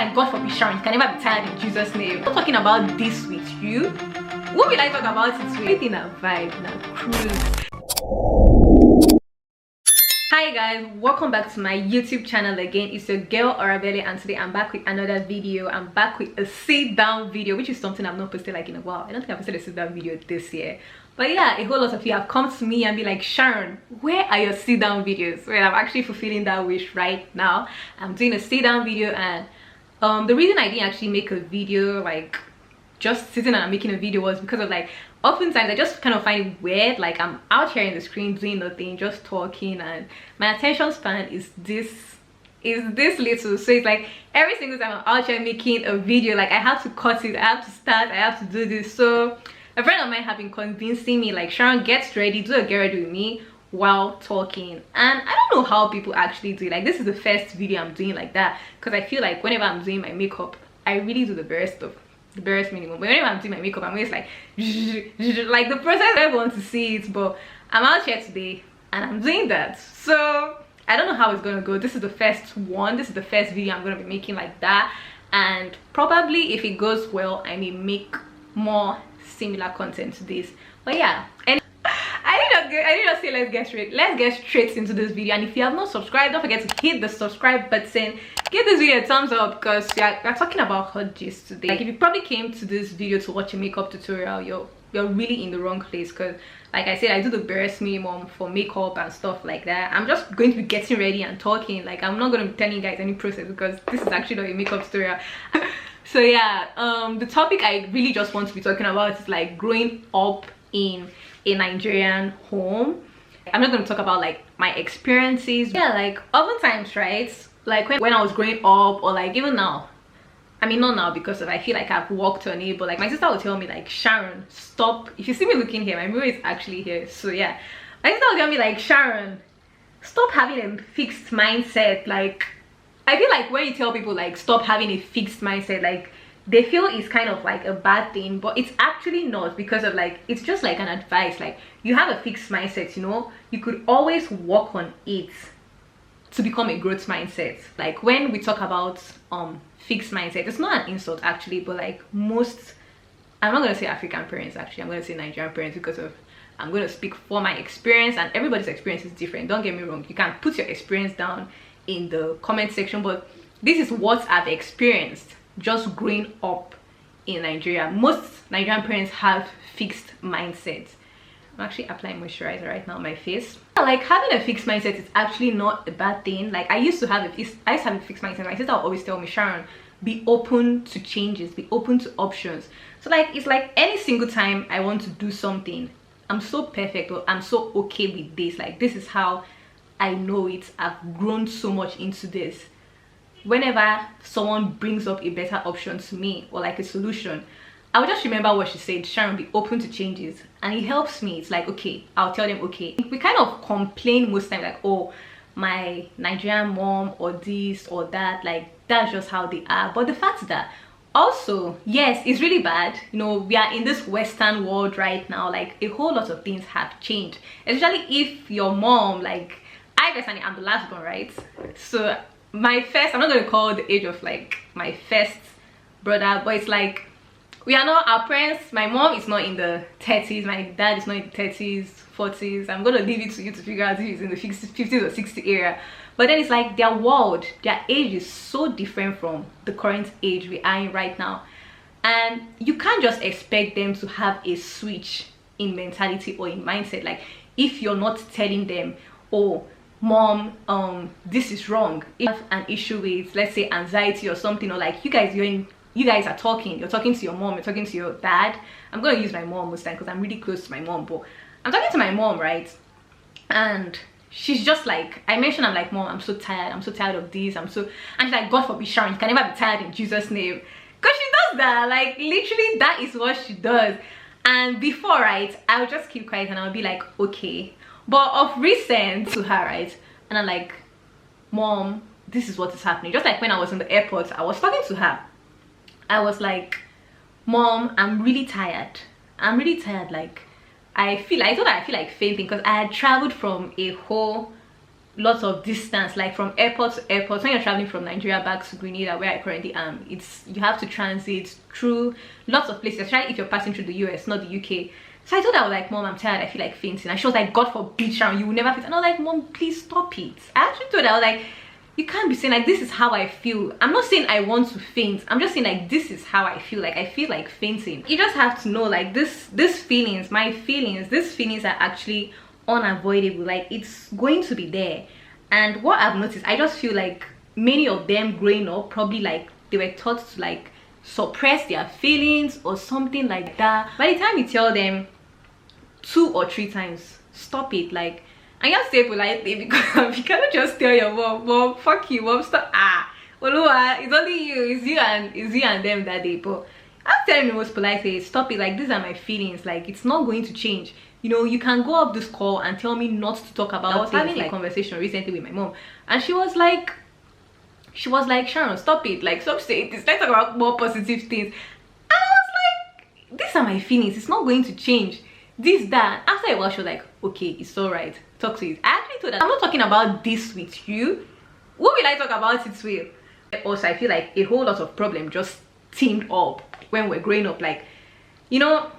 like, God forbid, Sharon, you can never be tired in Jesus' name. I'm talking about this with you. What will I talk about it with? Everything a vibe, na cruise. Hi guys, welcome back to my YouTube channel again. It's your girl Arabelle, and today I'm back with another video. I'm back with a sit down video, which is something I've not posted like in a while. I don't think I've posted a sit down video this year. But yeah, a whole lot of you have come to me and be like, Sharon, where are your sit down videos? Well, I'm actually fulfilling that wish right now. I'm doing a sit down video, and the reason I didn't actually make a video like just sitting and making a video was because of like oftentimes I just kind of find it weird, like I'm out here in the screen doing nothing, just talking, and my attention span is this little. So it's like every single time I'm out here making a video, like I have to cut it, I have to start, I have to do this. So a friend of mine have been convincing me like, Sharon, get ready, do a get ready with me while talking. And I don't know how people actually do it. Like, this is the first video I'm doing like that, because I feel like whenever I'm doing my makeup, I really do the bare stuff, the barest minimum. But whenever I'm doing my makeup, I'm always like like the process. I want to see it, but I'm out here today and I'm doing that. So I don't know how it's gonna go. This is the first one, this is the first video I'm gonna be making like that, and probably if it goes well, I may make more similar content to this. But yeah, and I did not say let's get straight into this video. And if you have not subscribed, don't forget to hit the subscribe button, give this video a thumbs up, because we're talking about hot gist today. Like, if you probably came to this video to watch a makeup tutorial, you're really in the wrong place, because like I said, I do the barest minimum for makeup and stuff like that. I'm just going to be getting ready and talking. Like, I'm not going to be telling you guys any process, because this is actually not a makeup tutorial. So yeah, the topic I really just want to be talking about is like growing up in a Nigerian home. I'm not going to talk about like my experiences. Yeah, like oftentimes, right, like when I was growing up, or like even now, I mean not now because of I feel like I've walked on it, but like my sister would tell me like, Sharon, stop. If you see me looking here, my mirror is actually here. So yeah, my sister would tell me like, Sharon, stop having a fixed mindset. Like, I feel like when you tell people like stop having a fixed mindset, like they feel it's kind of like a bad thing, but it's actually not, because of like, it's just like an advice. Like, you have a fixed mindset, you know, you could always work on it to become a growth mindset. Like, when we talk about fixed mindset, it's not an insult actually, but like most, I'm not going to say African parents, actually I'm going to say Nigerian parents, because of I'm going to speak for my experience, and everybody's experience is different. Don't get me wrong, you can put your experience down in the comment section, but this is what I've experienced just growing up in Nigeria. Most Nigerian parents have fixed mindsets. I'm actually applying moisturizer right now on my face. Like, having a fixed mindset is actually not a bad thing. Like, I used to have a fixed mindset. My sister would always tell me, Sharon, be open to changes, be open to options. So like, it's like any single time I want to do something, I'm so perfect, or I'm so okay with this, like this is how I know it, I've grown so much into this. Whenever someone brings up a better option to me, or like a solution, I will just remember what she said, Sharon, be open to changes. And it helps me. It's like, okay, I'll tell them, okay. We kind of complain most times like, oh, my Nigerian mom, or this or that, like that's just how they are. But the fact that also, yes, it's really bad, you know, we are in this Western world right now, like a whole lot of things have changed, especially if your mom, like I personally, I'm the last one, right? So my first, I'm not going to call the age of like my first brother, but it's like, we are not, our parents, my mom is not in the 30s, my dad is not in the 30s, 40s. I'm going to leave it to you to figure out if he's in the 50s or 60s area. But then it's like their world, their age is so different from the current age we are in right now. And you can't just expect them to have a switch in mentality or in mindset. Like, if you're not telling them, oh, mom, this is wrong. If you have an issue with, let's say, anxiety or something, or like you guys are talking, you're talking to your mom, you're talking to your dad. I'm going to use my mom most time because I'm really close to my mom, but I'm talking to my mom, right? And she's just like, I mentioned, I'm like, Mom, I'm so tired of this, and she's like, God forbid, Sharon, you can never be tired in Jesus' name. Because she does that, like literally that is what she does. And before, right, I would just keep quiet and I would be like, okay. But of recent to her, right, and I'm like, Mom, this is what is happening. Just like when I was in the airport, I was talking to her. I was like, Mom, I'm really tired, like I feel like fainting, because I had traveled from a whole lots of distance, like from airport to airport. When you're traveling from Nigeria back to Grenada, where I currently am, you have to transit through lots of places, especially if you're passing through the US, not the UK. So I told her, I was like, Mom, I'm tired, I feel like fainting. And she was like, God forbid, Sharon, you will never faint. And I was like, Mom, please stop it. I actually told her, I was like, you can't be saying like, this is how I feel. I'm not saying I want to faint, I'm just saying like, this is how I feel. Like, I feel like fainting. You just have to know, like, these feelings, these feelings are actually unavoidable. Like, it's going to be there. And what I've noticed, I just feel like many of them growing up, probably like they were taught to like suppress their feelings or something like that. By the time you tell them 2 or 3 times, stop it, like, and you say politely, because you cannot just tell your mom, fuck you, mom, stop. Olua, it's only you, it's you and them that day. But I'm telling you most politely, stop it, like, these are my feelings, like, it's not going to change. You know, you can go up this call and tell me not to talk about. I was having a conversation recently with my mom, and she was like, Sharon, stop it, like, stop saying this, let's talk about more positive things. And I was like, these are my feelings, it's not going to change. This, that. After a while, she was like, okay, it's all right, talk to it. I actually told her, I'm not talking about this with you. Who will I talk about it with? Also, I feel like a whole lot of problem just teamed up when we're growing up. Like, you know,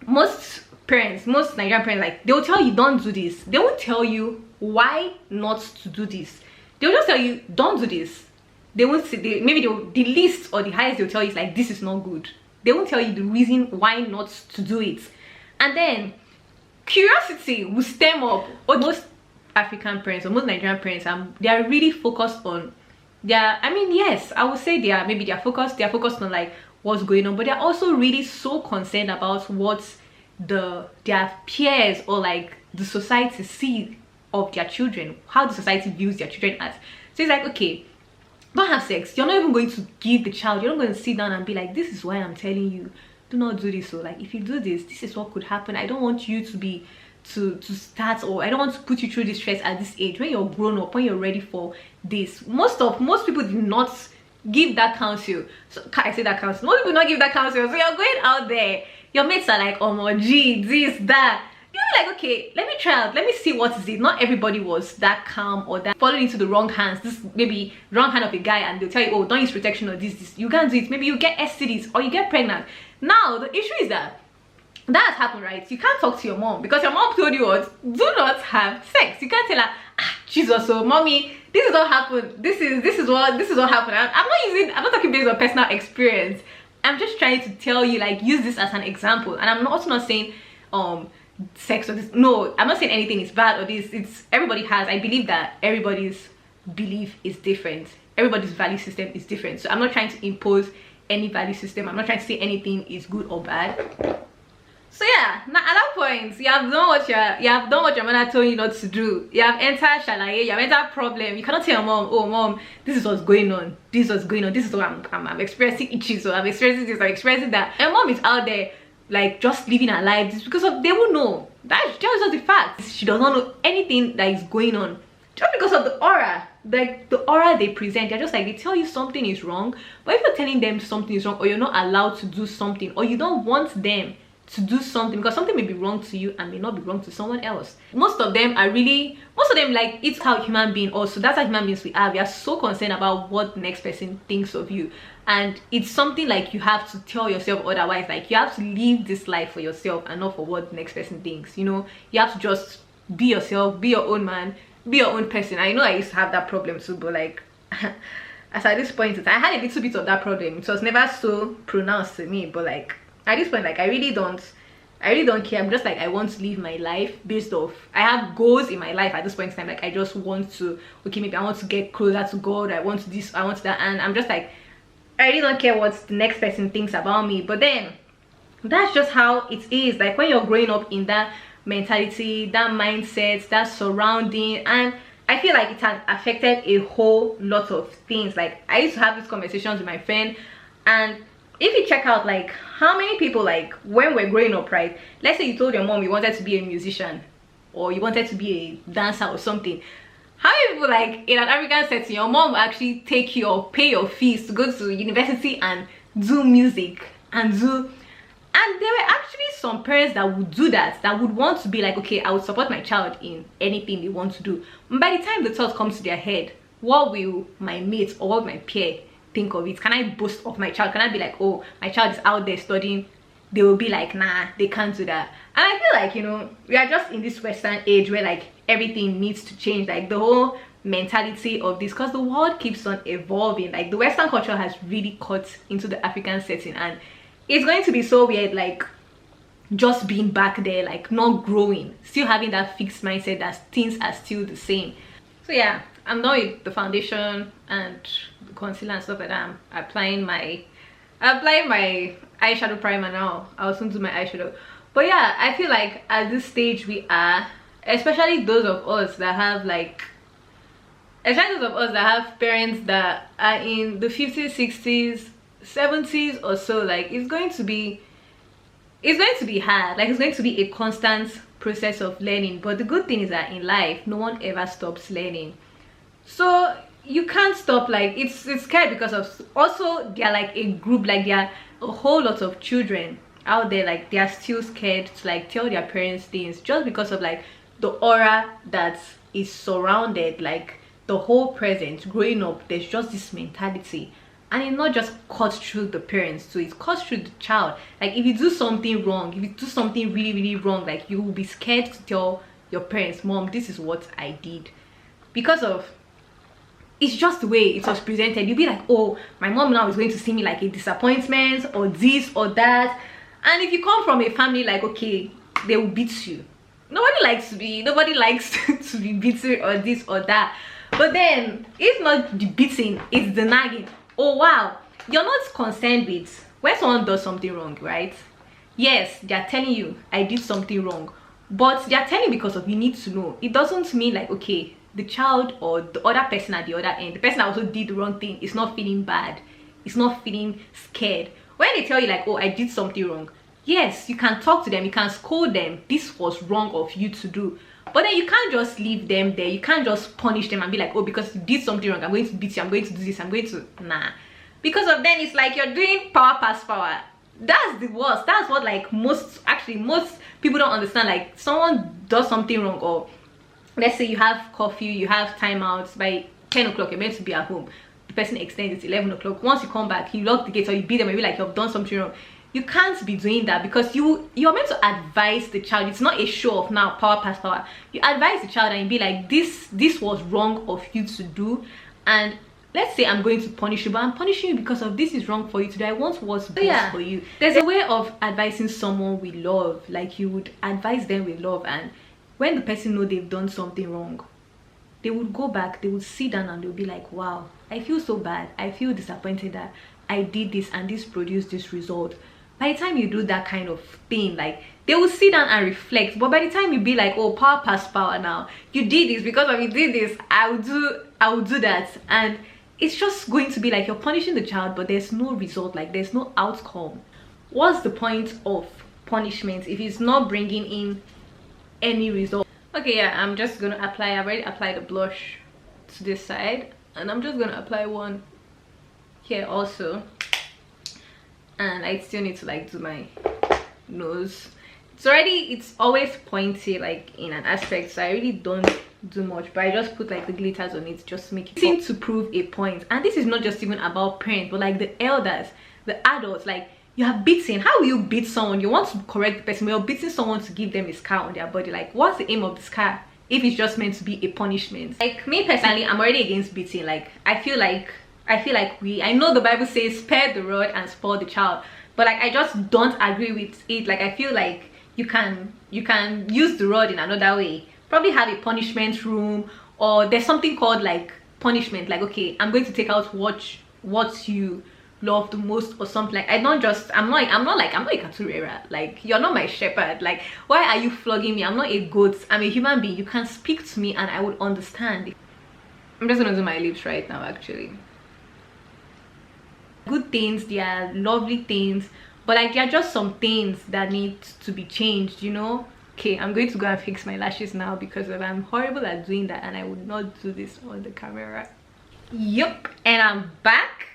most Nigerian parents, like, they'll tell you don't do this. They won't tell you why not to do this. They'll just tell you don't do this. They won't say, the least or the highest they'll tell you is like, this is not good. They won't tell you the reason why not to do it. And then curiosity will stem up. Most African parents or most Nigerian parents, they are really focused on yes, I would say they're focused on like what's going on, but they're also really so concerned about what their peers or like the society see of their children, how the society views their children as. So it's like, okay, don't have sex. You're not even going to give the child, you're not going to sit down and be like, this is why I'm telling you, do not do this. So like, if you do this, this is what could happen. I don't want you to start, or I don't want to put you through this stress at this age. When you're grown up, when you're ready for this. Most people did not give that counsel. So can I say that counsel? Most people not give that counsel. So you're going out there, your mates are like, oh my gee, this, that. You're like, okay, let me try out, let me see what is it. Not everybody was that calm or that falling into the wrong hands. This maybe wrong hand of a guy, and they'll tell you, oh, don't use protection or this. You can't do it. Maybe you get STDs or you get pregnant. Now the issue is that has happened, right? You can't talk to your mom because your mom told you what, do not have sex. You can't tell her, Jesus, so mommy, this is what happened. This is what happened. I'm not talking based on personal experience. I'm just trying to tell you, like, use this as an example. And I'm also not saying sex or this. No, I'm not saying anything is bad or this. It's everybody has. I believe that everybody's belief is different. Everybody's value system is different. So I'm not trying to impose any value system. I'm not trying to say anything is good or bad. So yeah, now at that point, you have done what your mother told you not to do. You have entered shalaye, you have entered problem. You cannot tell your mom, oh mom, this is what's going on. This is what's going on. This is what I'm experiencing itchy, so I'm experiencing this, I'm experiencing that. And mom is out there like just living her life just because of, they will know. That's just the fact. She does not know anything that is going on. Just because of the aura. Like the aura they present, they're just like, they tell you something is wrong, but if you're telling them something is wrong, or you're not allowed to do something, or you don't want them to do something because something may be wrong to you and may not be wrong to someone else. Most of them like, it's how human beings also, that's how human beings we are so concerned about what the next person thinks of you, and it's something like you have to tell yourself otherwise. Like, you have to live this life for yourself and not for what the next person thinks. You know, you have to just be yourself, be your own man, be your own person. I know I used to have that problem too, but like as at this point I had a little bit of that problem. It was never so pronounced to me, but like at this point, like, I really don't care. I'm just like, I want to live my life based off, I have goals in my life at this point in time. Like, I just want to, okay, maybe I want to get closer to God, I want this, I want that, and I'm just like, I really don't care what the next person thinks about me. But then that's just how it is. Like, when you're growing up in that mentality, that mindset, that surrounding, and I feel like it has affected a whole lot of things. Like, I used to have these conversations with my friend, and if you check out, like, how many people, like, when we're growing up, right, let's say you told your mom you wanted to be a musician or you wanted to be a dancer or something, how many people, like, in an African setting, your mom will actually take you or pay your fees to go to university and do music and And there were actually some parents that would do that, that would want to be like, okay, I would support my child in anything they want to do. And by the time the thought comes to their head, what will my mates or what will my peer think of it? Can I boast of my child? Can I be like, oh, my child is out there studying? They will be like, nah, they can't do that. And I feel like, you know, we are just in this Western age where like everything needs to change, like the whole mentality of this, because the world keeps on evolving. Like the Western culture has really cut into the African setting, and it's going to be so weird, like just being back there, like not growing, still having that fixed mindset that things are still the same. So yeah, I'm done with the foundation and the concealer and stuff like that. I'm applying my eyeshadow primer now. I'll soon do my eyeshadow. But yeah, I feel like at this stage we are, especially those of us that have parents that are in the 50s, 60s, 70s or so, like it's going to be hard. Like it's going to be a constant process of learning. But the good thing is that in life no one ever stops learning, so you can't stop. Like it's scary because of, also they're like a group, like there are a whole lot of children out there, like they are still scared to like tell their parents things just because of like the aura that is surrounded, like the whole present. Growing up, there's just this mentality, and it not just cuts through the parents, so it cuts through the child. Like if you do something wrong, if you do something really, really wrong, like you will be scared to tell your parents, mom, this is what I did, because of, it's just the way it was presented. You'll be like, oh, my mom now is going to see me like a disappointment or this or that. And if you come from a family like, okay, they will beat you, nobody likes to be beaten or this or that. But then it's not the beating, it's the nagging. Oh wow, you're not concerned with when someone does something wrong, right? Yes, they're telling you I did something wrong, but they're telling you because of, you need to know. It doesn't mean like, okay, the child or the other person at the other end, the person that also did the wrong thing, is not feeling bad, it's not feeling scared. When they tell you like, oh, I did something wrong, yes, you can talk to them, you can scold them, this was wrong of you to do. But then you can't just leave them there. You can't just punish them and be like, oh, because you did something wrong, I'm going to beat you, I'm going to do this, I'm going to, nah. Because of then it's like you're doing power past power. That's the worst. That's what like most people don't understand. Like someone does something wrong, or let's say you have curfew, you have timeouts, by 10 o'clock you're meant to be at home, the person extends it 11 o'clock. Once you come back, you lock the gate or you beat them and be like, you've done something wrong. You can't be doing that, because you're meant to advise the child. It's not a show of now power past power. You advise the child and you be like, this was wrong of you to do, and let's say I'm going to punish you, but I'm punishing you because of this is wrong for you to do. I want what's best for you. There's a way of advising someone with love. Like you would advise them with love, and when the person know they've done something wrong, they would go back, they would sit down and they'll be like, wow, I feel so bad, I feel disappointed that I did this and this produced this result. By the time you do that kind of thing, like they will sit down and reflect. But by the time you be like, oh, power past power, now you did this, because of you did this, I will do that, and it's just going to be like you're punishing the child, but there's no result, like there's no outcome. What's the point of punishment if it's not bringing in any result? Okay, yeah, I'm just gonna apply, I've already applied the blush to this side, and I'm just gonna apply one here also. And I still need to like do my nose. It's always pointy like in an aspect, so I really don't do much, but I just put like the glitters on it just to make it seem to prove a point. And this is not just even about parents, but like the elders, the adults. Like you have beaten, how will you beat someone? You want to correct the person, but you're beating someone to give them a scar on their body. Like what's the aim of the scar if it's just meant to be a punishment? Like me personally, I'm already against beating. Like I feel like I know the Bible says spare the rod and spoil the child, but like I just don't agree with it. Like I feel like you can use the rod in another way. Probably have a punishment room, or there's something called like punishment, like okay, I'm going to take out what you love the most or something. Like I'm not a caturera. Like you're not my shepherd. Like why are you flogging me? I'm not a goat, I'm a human being. You can speak to me and I would understand. I'm just gonna do my lips right now actually. Good things, they are lovely things, but like there are just some things that need to be changed, you know. Okay, I'm going to go and fix my lashes now because I'm horrible at doing that, and I would not do this on the camera. Yup, and I'm back.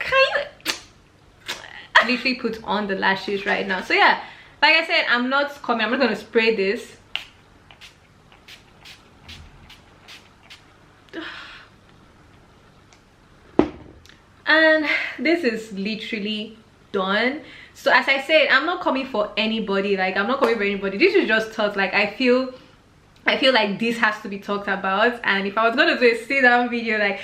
Can you literally put on the lashes right now. So yeah, like I said, I'm not gonna spray this. And this is literally done. So as I said, I'm not coming for anybody. Like, I'm not coming for anybody. This is just thought. Like, I feel like this has to be talked about. And if I was gonna do a sit down video, like,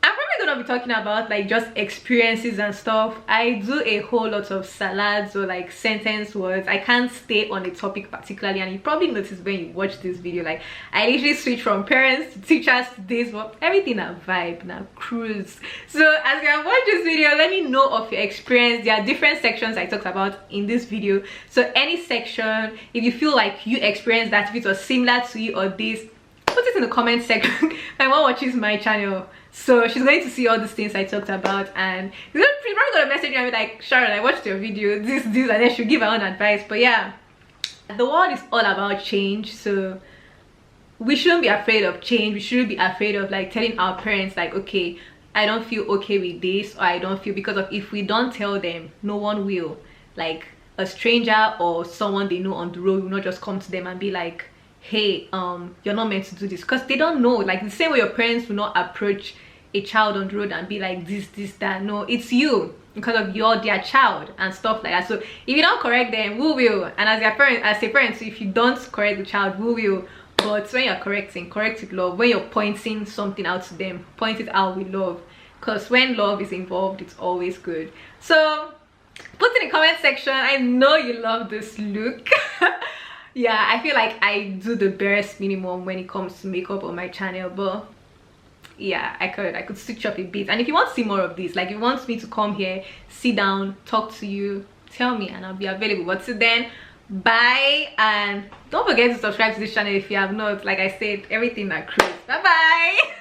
I'm probably gonna be talking about like just experiences and stuff. I do a whole lot of salads or like sentence words. I can't stay on a topic particularly, and you probably noticed when you watch this video, like I literally switch from parents to teachers to this, but everything a vibe now, cruise. So as you have watched this video, let me know of your experience. There are different sections I talked about in this video, so any section, if you feel like you experienced that, if it was similar to you or this, put it in the comment section. My mom watches my channel, so she's going to see all these things I talked about, and she's probably gonna message me and be like, Sharon, I watched your video, this, and then she'll give her own advice. But yeah, the world is all about change, so we shouldn't be afraid of change. We shouldn't be afraid of like telling our parents like, okay, I don't feel okay with this, or I don't feel, because of, if we don't tell them, no one will. Like a stranger or someone they know on the road will not just come to them and be like, hey, you're not meant to do this, because they don't know. Like the same way your parents will not approach a child on the road and be like this that. No, it's you, because of you're their child and stuff like that. So if you don't correct them, who will? And as a parent, if you don't correct the child, who will? But when you're correcting, correct with love. When you're pointing something out to them, point it out with love, because when love is involved, it's always good. So put in the comment section, I know you love this look. Yeah, I feel like I do the barest minimum when it comes to makeup on my channel, but yeah, I could switch up a bit. And if you want to see more of this, like if you want me to come here, sit down, talk to you, tell me and I'll be available. But till then, bye, and don't forget to subscribe to this channel if you have not. Like I said, everything that cruise. Bye bye.